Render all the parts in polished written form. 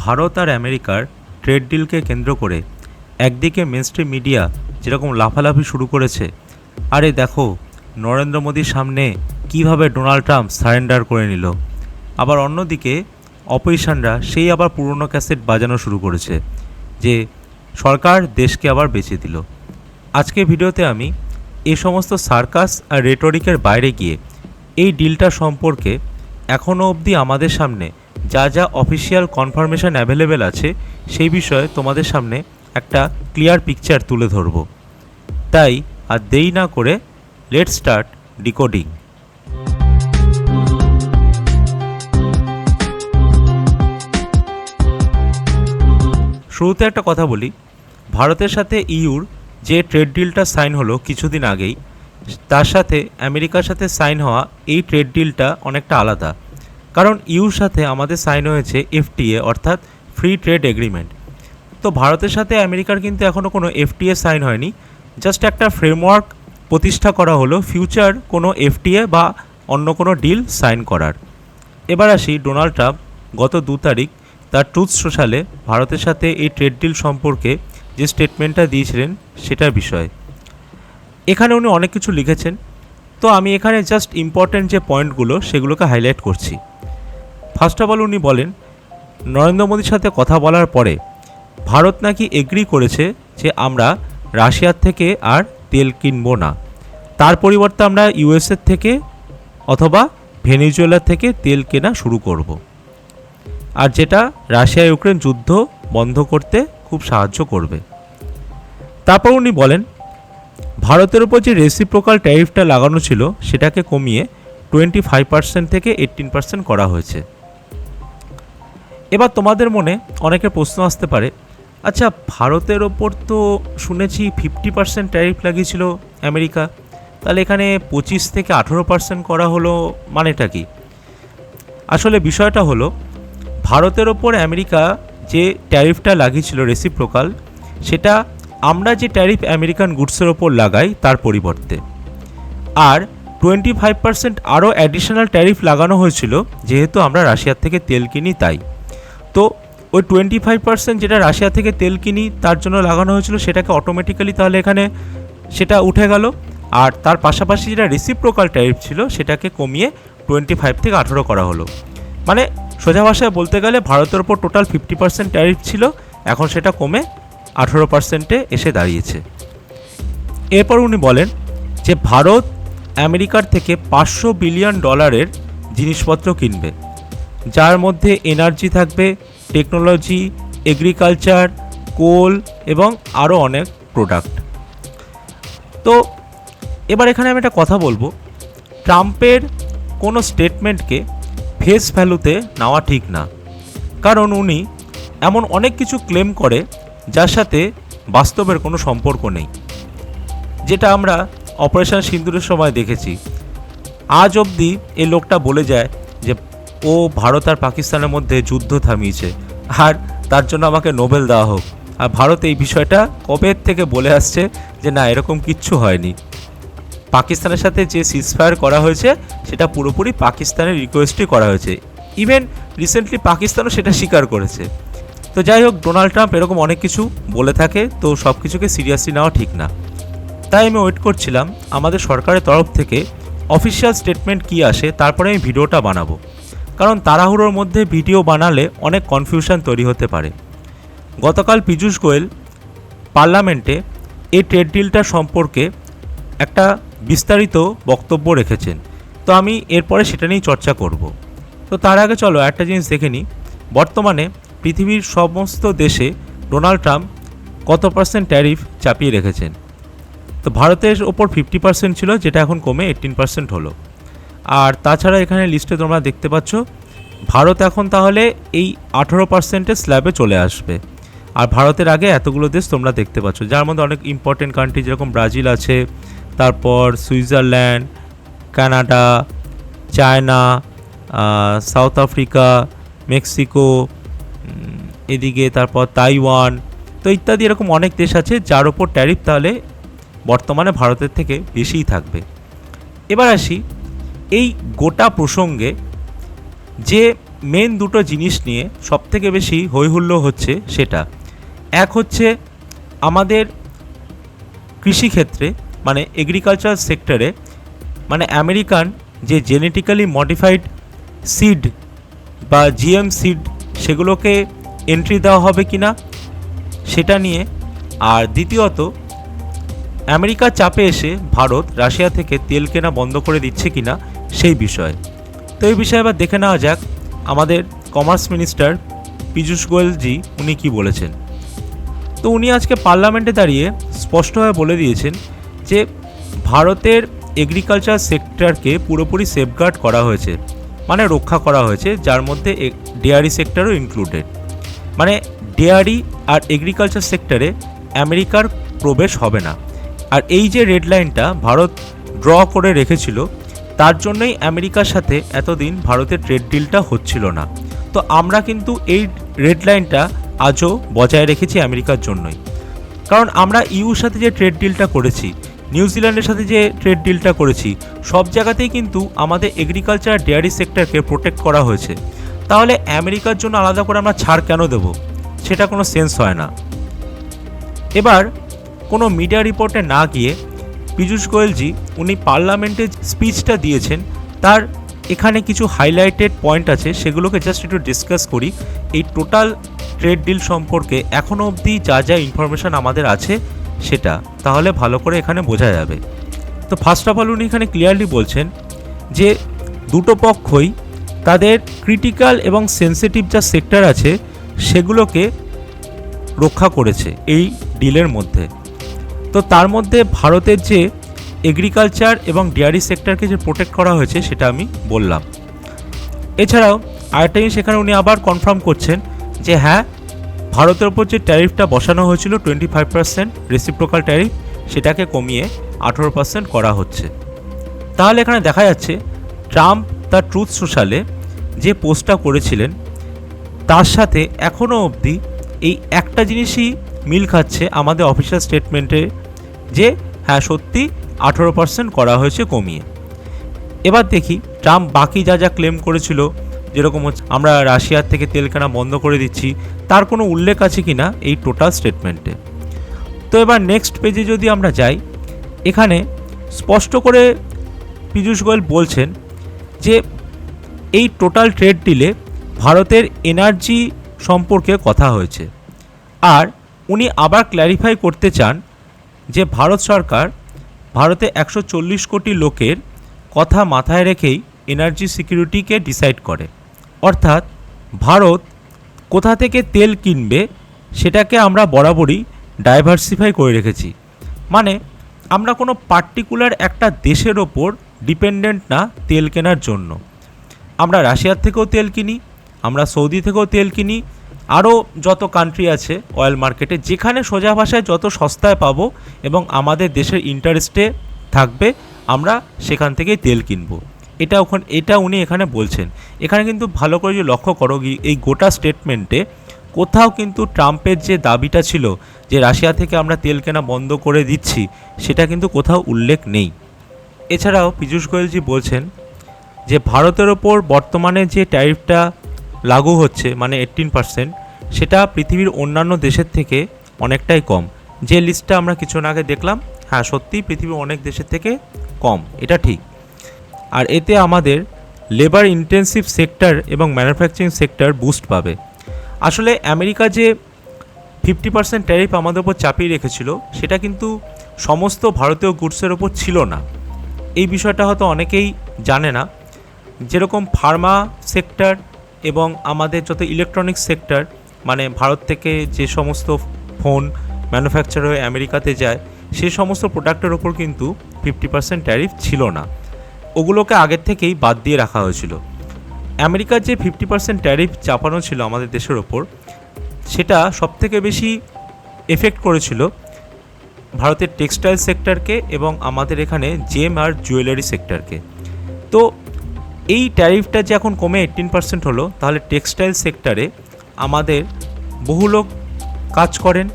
ভারত আর আমেরিকার ট্রেড ডিলকে কেন্দ্র করে একদিকে মেনস্ট্রিম মিডিয়া যেরকম লাফালাফি শুরু করেছে, আরে দেখো নরেন্দ্র মোদীর সামনে কিভাবে ডোনাল্ড ট্রাম্প সারেন্ডার করে নিল, আবার অন্যদিকে অপোজিশনরা সেই আবার পুরনো ক্যাসেট বাজানো শুরু করেছে যে সরকার দেশকে আবার বেচে দিল। আজকে ভিডিওতে আমি এই সমস্ত সার্কাস আর রেটরিকের বাইরে গিয়ে এই ডিলটা সম্পর্কে এখনও অবধি আমাদের সামনে যা যা অফিসিয়াল কনফার্মেশন অ্যাভেলেবেল আছে সেই বিষয়ে তোমাদের সামনে একটা ক্লিয়ার পিকচার তুলে ধরব। তাই আর দেরি না করে লেটস স্টার্ট ডিকোডিং। শুরুতে একটা কথা বলি, ভারতের সাথে ইউর যে ট্রেড ডিলটা সাইন হলো কিছুদিন আগেই, তার সাথে আমেরিকার সাথে সাইন হওয়া এই ট্রেড ডিলটা অনেকটা আলাদা। কারণ ইউর সাথে আমাদের সাইন হয়েছে এফটিএ অর্থাৎ ফ্রি ট্রেড এগ্রিমেন্ট। তো ভারতের সাথে আমেরিকার কিন্তু এখনও কোনো এফটিএ সাইন হয়নি, জাস্ট একটা ফ্রেমওয়ার্ক প্রতিষ্ঠা করা হলো ফিউচার কোনো এফটিএ বা অন্য কোনো ডিল সাইন করার। এবার আসি ডোনাল্ড ট্রাম্প গত 2 তারিখ তার ট্রুথ সোশ্যালে ভারতের সাথে এই ট্রেড ডিল সম্পর্কে যে স্টেটমেন্টটা দিয়েছিলেন সেটার বিষয়ে। এখানে উনি অনেক কিছু লিখেছেন, তো আমি এখানে জাস্ট ইম্পর্ট্যান্ট যে পয়েন্টগুলো সেগুলোকে হাইলাইট করছি। ফার্স্ট অফ অল উনি বলেন নরেন্দ্র মোদীর সাথে কথা বলার পরে ভারত নাকি এগ্রি করেছে যে আমরা রাশিয়ার থেকে আর তেল কিনবো না, তার পরিবর্তে আমরা ইউএসএর থেকে অথবা ভেনেজুয়েলা থেকে তেল কেনা শুরু করব, আর যেটা রাশিয়া ইউক্রেন যুদ্ধ বন্ধ করতে খুব সাহায্য করবে। তারপর উনি বলেন ভারতের উপর যে রেসিপ্রোকাল ট্যারিফটা লাগানো ছিল সেটাকে কমিয়ে 25% থেকে 18% করা হয়েছে। এবার তোমাদের মনে অনেকের প্রশ্ন আসতে পারে, আচ্ছা ভারতের ওপর তো শুনেছি 50% ট্যারিফ লাগিয়েছিল আমেরিকা, তাহলে এখানে 25 থেকে 18% করা হলো, মানেটা কি? আসলে বিষয়টা হলো ভারতের ওপর আমেরিকা যে ট্যারিফটা লাগিয়েছিল রেসিপ্রোকাল, সেটা আমরা যে ট্যারিফ আমেরিকান গুডসের ওপর লাগাই তার পরিবর্তে। আর 25% আরও অ্যাডিশনাল ট্যারিফ লাগানো হয়েছিল যেহেতু আমরা রাশিয়ার থেকে তেল কিনি তাই। তো ওই 25% যেটা রাশিয়া থেকে তেল কিনি তার জন্য লাগানো হয়েছিল সেটাকে অটোমেটিক্যালি তাহলে এখানে সেটা উঠে গেল, আর তার পাশাপাশি যেটা রেসিপ্রোকাল ট্যারিফ ছিল সেটাকে কমিয়ে 25 থেকে 18 করা হলো। মানে সোজা ভাষায় বলতে গেলে ভারতের ওপর টোটাল 50% ট্যারিফ ছিল, এখন সেটা কমে 18%-এ এসে দাঁড়িয়েছে। এরপর উনি বলেন যে ভারত আমেরিকার থেকে $500 বিলিয়ন জিনিসপত্র কিনবে, যার মধ্যে এনার্জি থাকবে, টেকনোলজি, এগ্রিকালচার, কোল এবং আরও অনেক প্রোডাক্ট। তো এবার এখানে আমি একটা কথা বলবো, ট্রাম্পের কোনো স্টেটমেন্টকে ফেস ভ্যালুতে নেওয়া ঠিক না, কারণ উনি এমন অনেক কিছু ক্লেম করে যার সাথে বাস্তবের কোনো সম্পর্ক নেই, যেটা আমরা অপারেশন সিন্দুরের সময় দেখেছি। আজ অবধি এই লোকটা বলে যায় যে ও ভারত আর পাকিস্তানের মধ্যে যুদ্ধ থামিয়েছে আর তার জন্য আমাকে নোবেল দেওয়া হোক, আর ভারত এই বিষয়টা কবে থেকে বলে আসছে যে না এরকম কিচ্ছু হয়নি। পাকিস্তানের সাথে যে সিজফায়ার করা হয়েছে সেটা পুরোপুরি পাকিস্তানের রিকোয়েস্টই করা হয়েছে, ইভেন রিসেন্টলি পাকিস্তানও সেটা স্বীকার করেছে। তো যাই হোক, ডোনাল্ড ট্রাম্প এরকম অনেক কিছু বলে থাকে, তো সব কিছুকে সিরিয়াসলি নেওয়া ঠিক না। তাই আমি ওয়েট করছিলাম আমাদের সরকারের তরফ থেকে অফিসিয়াল স্টেটমেন্ট কী আসে, তারপরে আমি ভিডিওটা বানাবো, কারণ তাড়াহুড়োর মধ্যে ভিডিও বানালে অনেক কনফিউশন তৈরি হতে পারে। গতকাল পীযূষ গোয়েল পার্লামেন্টে এই ট্রেড ডিলটা সম্পর্কে একটা বিস্তারিত বক্তব্য রেখেছেন, তো আমি এরপরে সেটা নিয়েই চর্চা করব। তো তার আগে চলো একটা জিনিস দেখে নিই, বর্তমানে পৃথিবীর সমস্ত দেশে ডোনাল্ড ট্রাম্প কত % ট্যারিফ চাপিয়ে রেখেছেন। তো ভারতের ওপর 50% ছিল, যেটা এখন কমে 18% হলো। আর তাছাড়া এখানে লিস্টে তোমরা দেখতে পাচ্ছ ভারত এখন তাহলে এই 18%-এর স্ল্যাবে চলে আসবে। আর ভারতের আগে এতগুলো দেশ তোমরা দেখতে পাচ্ছ, যার মধ্যে অনেক ইম্পর্টেন্ট কান্ট্রি যেরকম ব্রাজিল আছে, তারপর Switzerland, Canada, China, south Africa, Mexico, এদিকে তারপর তাইওয়ান, তো ইত্যাদি এরকম অনেক দেশ আছে যার ওপর ট্যারিফ তাহলে বর্তমানে ভারতের থেকে বেশিই থাকবে। এবার আসি এই গোটা প্রসঙ্গে যে মেন দুটো জিনিস নিয়ে সবথেকে বেশি হইহুল্লো হচ্ছে সেটা, এক হচ্ছে আমাদের কৃষিক্ষেত্রে মানে এগ্রিকালচার সেক্টরে মানে আমেরিকান যে জেনেটিক্যালি মডিফাইড সিড বা জিএম সিড সেগুলোকে এন্ট্রি দেওয়া হবে কি না সেটা নিয়ে। আর দ্বিতীয়ত আমেরিকার চাপে এসে ভারত রাশিয়া থেকে তেল কেনা বন্ধ করে দিচ্ছে কি না সেই বিষয়ে। তো এই বিষয়ে এবার দেখে নেওয়া যাক আমাদের কমার্স মিনিস্টার পীযূষ গোয়েলজি উনি কী বলেছেন। তো উনি আজকে পার্লামেন্টে দাঁড়িয়ে স্পষ্টভাবে বলে দিয়েছেন যে ভারতের এগ্রিকালচার সেক্টরকে পুরোপুরি সেফগার্ড করা হয়েছে, মানে রক্ষা করা হয়েছে, যার মধ্যে ডেয়ারি সেক্টরও ইনক্লুডেড। মানে ডেয়ারি আর এগ্রিকালচার সেক্টরে আমেরিকার প্রবেশ হবে না। আর এই যে রেড লাইনটা ভারত ড্র করে রেখেছিল তার জন্যই আমেরিকার সাথে এতদিন ভারতের ট্রেড ডিলটা হচ্ছিল না। তো আমরা কিন্তু এই রেড লাইনটা আজও বজায় রেখেছি আমেরিকার জন্যই, কারণ আমরা ইউর সাথে যে ট্রেড ডিলটা করেছি, নিউজিল্যান্ডের সাথে যে ট্রেড ডিলটা করেছি, সব জায়গাতেই কিন্তু আমাদের এগ্রিকালচার ডেয়ারি সেক্টরকে প্রোটেক্ট করা হয়েছে। তাহলে আমেরিকার জন্য আলাদা করে আমরা ছাড় কেন দেব, সেটা কোনো সেন্স হয় না। এবার কোনো মিডিয়া রিপোর্টে না গিয়ে পীযূষ গোয়েলজি উনি পার্লামেন্টে স্পিচটা দিয়েছেন, তার এখানে কিছু হাইলাইটেড পয়েন্ট আছে, সেগুলোকে জাস্ট একটু ডিসকাস করি। এই টোটাল ট্রেড ডিল সম্পর্কে এখনও অবধি যা যা ইনফরমেশান আমাদের আছে সেটা, তাহলে ভালো করে এখানে বোঝা যাবে। তো ফার্স্ট অফ অল উনি এখানে ক্লিয়ারলি বলছেন যে দুটো পক্ষই তাদের ক্রিটিক্যাল এবং সেন্সিটিভ যা সেক্টর আছে সেগুলোকে রক্ষা করেছে এই ডিলের মধ্যে। তো তার মধ্যে ভারতের যে এগ্রিকালচার এবং ডেয়ারি সেক্টরকে যে প্রোটেক্ট করা হয়েছে সেটা আমি বললাম। এছাড়াও আরেকটা জিনিস এখানে উনি আবার কনফার্ম করছেন যে হ্যাঁ, ভারতের ওপর যে ট্যারিফটা বসানো হয়েছিল 25% রেসিপ্রোকাল ট্যারিফ, সেটাকে কমিয়ে 18% করা হচ্ছে। তাহলে এখানে দেখা যাচ্ছে ট্রাম্প তার ট্রুথ সোশ্যালে যে পোস্টটা করেছিলেন তার সাথে এখনও অবধি এই একটা জিনিসই মিল খাচ্ছে আমাদের অফিসিয়াল স্টেটমেন্টে, যে হ্যাঁ সত্যি 18% করা হয়েছে কমিয়ে। এবার দেখি ট্রাম্প বাকি যা যা ক্লেম করেছিল, যেরকম হচ্ছে আমরা রাশিয়ার থেকে তেল কেনা বন্ধ করে দিচ্ছি, তার কোনো উল্লেখ আছে কি না এই টোটাল স্টেটমেন্টে। তো এবার নেক্সট পেজে যদি আমরা যাই, এখানে স্পষ্ট করে পীযূষ গোয়েল বলছেন যে এই টোটাল ট্রেড ডিলে ভারতের এনার্জি সম্পর্কে কথা হয়েছে। আর উনি আবার ক্ল্যারিফাই করতে চান যে ভারত সরকার ভারতে 140 কোটি লোকের কথা মাথায় রেখেই এনার্জি সিকিউরিটিকে ডিসাইড করে। অর্থাৎ ভারত কোথা থেকে তেল কিনবে সেটাকে আমরা বরাবরই ডাইভার্সিফাই করে রেখেছি। মানে আমরা কোনো পার্টিকুলার একটা দেশের ওপর ডিপেন্ডেন্ট না তেল কেনার জন্য। আমরা রাশিয়ার থেকেও তেল কিনি, আমরা সৌদি থেকেও তেল কিনি, আরও যত কান্ট্রি আছে অয়েল মার্কেটে, যেখানে সোজা ভাষায় যত সস্তায় পাবো এবং আমাদের দেশের ইন্টারেস্টে থাকবে আমরা সেখান থেকেই তেল কিনবো। এটা উনি এখানে বলছেন। এখানে কিন্তু ভালো করে যে লক্ষ্য করো, এই গোটা স্টেটমেন্টে কোথাও কিন্তু ট্রাম্পের যে দাবিটা ছিল যে রাশিয়া থেকে আমরা তেল কেনা বন্ধ করে দিচ্ছি, সেটা কিন্তু কোথাও উল্লেখ নেই। এছাড়াও পীযূষ গোয়েলজি বলছেন যে ভারতের ওপর বর্তমানে যে ট্যারিফটা লাগু হচ্ছে মানে 18%, সেটা পৃথিবীর অন্যান্য দেশের থেকে অনেকটাই কম। যে লিস্টটা আমরা কিছুক্ষণ আগে দেখলাম, হ্যাঁ সত্যি পৃথিবীর অনেক দেশের থেকে কম, এটা ঠিক। আর এতে আমাদের লেবার ইন্টেন্সিভ সেক্টর এবং ম্যানুফ্যাকচারিং সেক্টর বুস্ট পাবে। আসলে আমেরিকা যে 50% ট্যারিফ আমাদের ওপর চাপিয়ে রেখেছিল, সেটা কিন্তু সমস্ত ভারতীয় গুডসের ওপর ছিল না। এই বিষয়টা হয়তো অনেকেই জানে না। যেরকম ফার্মা সেক্টর এবং আমাদের যত ইলেকট্রনিক্স সেক্টর, মানে ভারত থেকে যে সমস্ত ফোন ম্যানুফ্যাকচার হয়ে আমেরিকাতে যায়, সেই সমস্ত প্রোডাক্টের ওপর কিন্তু 50% ট্যারিফ ছিল না। ওগুলোকে আগের থেকেই বাদ দিয়ে রাখা হয়েছিল। আমেরিকার যে 50% ট্যারিফ চাপানো ছিল আমাদের দেশের ওপর, সেটা সবথেকে বেশি এফেক্ট করেছিল ভারতের টেক্সটাইল সেক্টরকে এবং আমাদের এখানে জেম আর জুয়েলারি সেক্টরকে। তো এই ট্যারিফটা যে এখন কমে 18% হলো, তাহলে টেক্সটাইল সেক্টরে আমাদের বহু লোক কাজ করেন,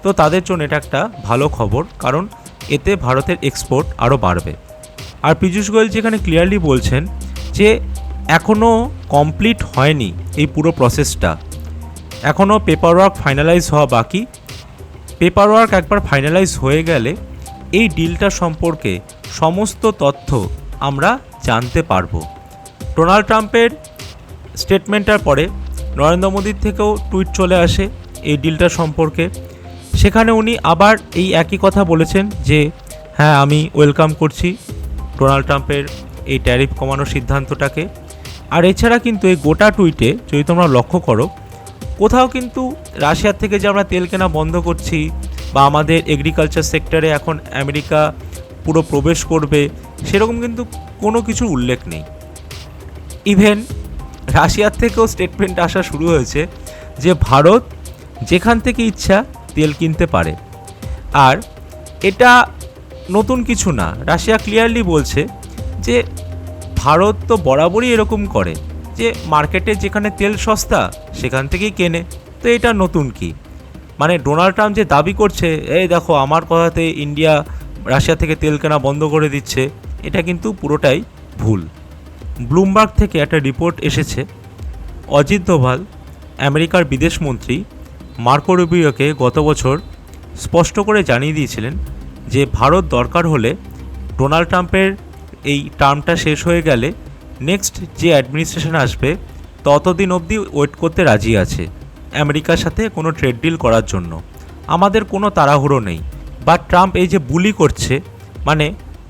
তো তাদের জন্য এটা একটা ভালো খবর, কারণ এতে ভারতের এক্সপোর্ট আরও বাড়বে। আর পীযূষ গোয়েল যেখানে ক্লিয়ারলি বলছেন যে এখনও কমপ্লিট হয়নি এই পুরো প্রসেসটা, এখনও পেপার ওয়ার্ক ফাইনালাইজ হওয়া বাকি। পেপার ওয়ার্ক একবার ফাইনালাইজ হয়ে গেলে এই ডিলটা সম্পর্কে সমস্ত তথ্য আমরা জানতে পারবো। ডোনাল্ড ট্রাম্পের স্টেটমেন্টের পরে নরেন্দ্র মোদীর থেকেও টুইট চলে আসে এই ডিলটা সম্পর্কে। সেখানে উনি আবার এই একই কথা বলেছেন যে হ্যাঁ, আমি ওয়েলকাম করছি ডোনাল্ড ট্রাম্পের এই ট্যারিফ কমানোর সিদ্ধান্তটাকে। আর এছাড়া কিন্তু এই গোটা টুইটে যদি তোমরা লক্ষ্য করো, কোথাও কিন্তু রাশিয়ার থেকে যে আমরা তেল কেনা বন্ধ করছি বা আমাদের এগ্রিকালচার সেক্টরে এখন আমেরিকা পুরো প্রবেশ করবে, সেরকম কিন্তু কোনো কিছুর উল্লেখ নেই। ইভেন রাশিয়ার থেকেও স্টেটমেন্ট আসা শুরু হয়েছে যে ভারত যেখান থেকে ইচ্ছা তেল কিনতে পারে। আর এটা নতুন কিছু না, রাশিয়া ক্লিয়ারলি বলছে যে ভারত তো বরাবরই এরকম করে যে মার্কেটে যেখানে তেল সস্তা সেখান থেকেই কেনে, তো এটা নতুন কি? মানে ডোনাল্ড ট্রাম্প যে দাবি করছে এই দেখো আমার কথাতে ইন্ডিয়া রাশিয়া থেকে তেল কেনা বন্ধ করে দিচ্ছে, এটা কিন্তু পুরোটাই ভুল। ব্লুমবার্গ থেকে একটা রিপোর্ট এসেছে, অজিত দোভাল আমেরিকার বিদেশমন্ত্রী মার্কো রুবিওকে গত বছর স্পষ্ট করে জানিয়ে দিয়েছিলেন যে ভারত দরকার হলে ডোনাল্ড ট্রাম্পের এই টার্মটা শেষ হয়ে গেলে নেক্সট যে অ্যাডমিনিস্ট্রেশন আসবে ততদিন অবধি ওয়েট করতে রাজি আছে আমেরিকার সাথে কোনো ট্রেড ডিল করার জন্য। আমাদের কোনো তাড়াহুড়ো নেই। বাট ট্রাম্প এই যে বুলি করছে, মানে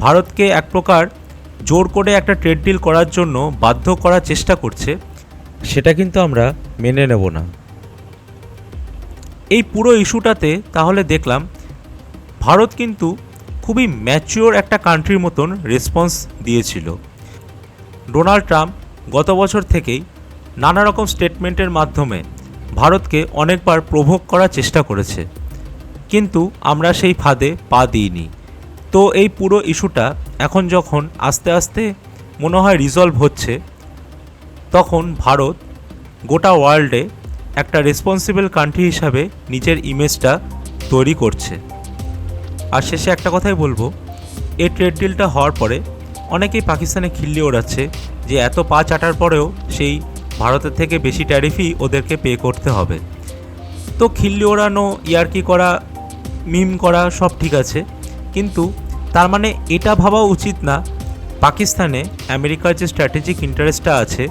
ভারতকে এক প্রকার জোর করে একটা ট্রেড ডিল করার জন্য বাধ্য করার চেষ্টা করছে, সেটা কিন্তু আমরা মেনে নেব না। এই পুরো ইস্যুটাতে তাহলে দেখলাম ভারত কিন্তু খুবই ম্যাচিওর একটা কান্ট্রির মতন রেসপন্স দিয়েছিল। ডোনাল্ড ট্রাম্প গত বছর থেকেই নানা রকম স্টেটমেন্টের মাধ্যমে ভারতকে অনেকবার প্রভোগ করার চেষ্টা করেছে, কিন্তু আমরা সেই ফাঁদে পা দিইনি। তো এই পুরো ইস্যুটা এখন যখন আস্তে আস্তে মনে হয় রিজলভ হচ্ছে, তখন ভারত গোটা ওয়ার্ল্ডে একটা রেসপন্সিবল কান্ট্রি হিসাবে নিজের ইমেজটা তৈরি করছে। আর শেষে একটা কথাই বলবো, এই ট্রেড ডিলটা হওয়ার পরে অনেকেই পাকিস্তানে খিল্লি ওড়াচ্ছে যে এত পা চাটার পরেও সেই ভারতের থেকে বেশি ট্যারিফই ওদেরকে পে করতে হবে। তো খিল্লি ওড়ানো, ইয়ার্কি করা, মিম করা সব ঠিক আছে, কিন্তু তার মানে এটা ভাবা উচিত না পাকিস্তানে আমেরিকার যে স্ট্র্যাটেজিক ইন্টারেস্টটা আছে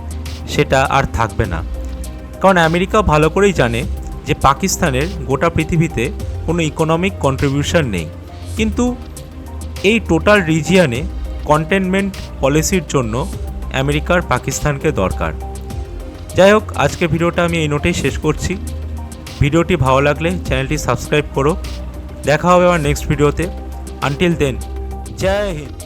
সেটা আর থাকবে না। কারণ আমেরিকা ভালো করেই জানে যে পাকিস্তানের গোটা পৃথিবীতে কোনো ইকোনমিক কন্ট্রিবিউশন নেই, কিন্তু এই টোটাল রিজিয়নে কন্টেনমেন্ট পলিসির জন্য আমেরিকার পাকিস্তানকে দরকার। যাই হোক, আজকে ভিডিওটা আমি এই নোটেই শেষ করছি। ভিডিওটি ভালো লাগলে চ্যানেলটি সাবস্ক্রাইব করো। দেখা হবে আমার নেক্সট ভিডিওতে। আনটিল দেন, জয় হিন্দ।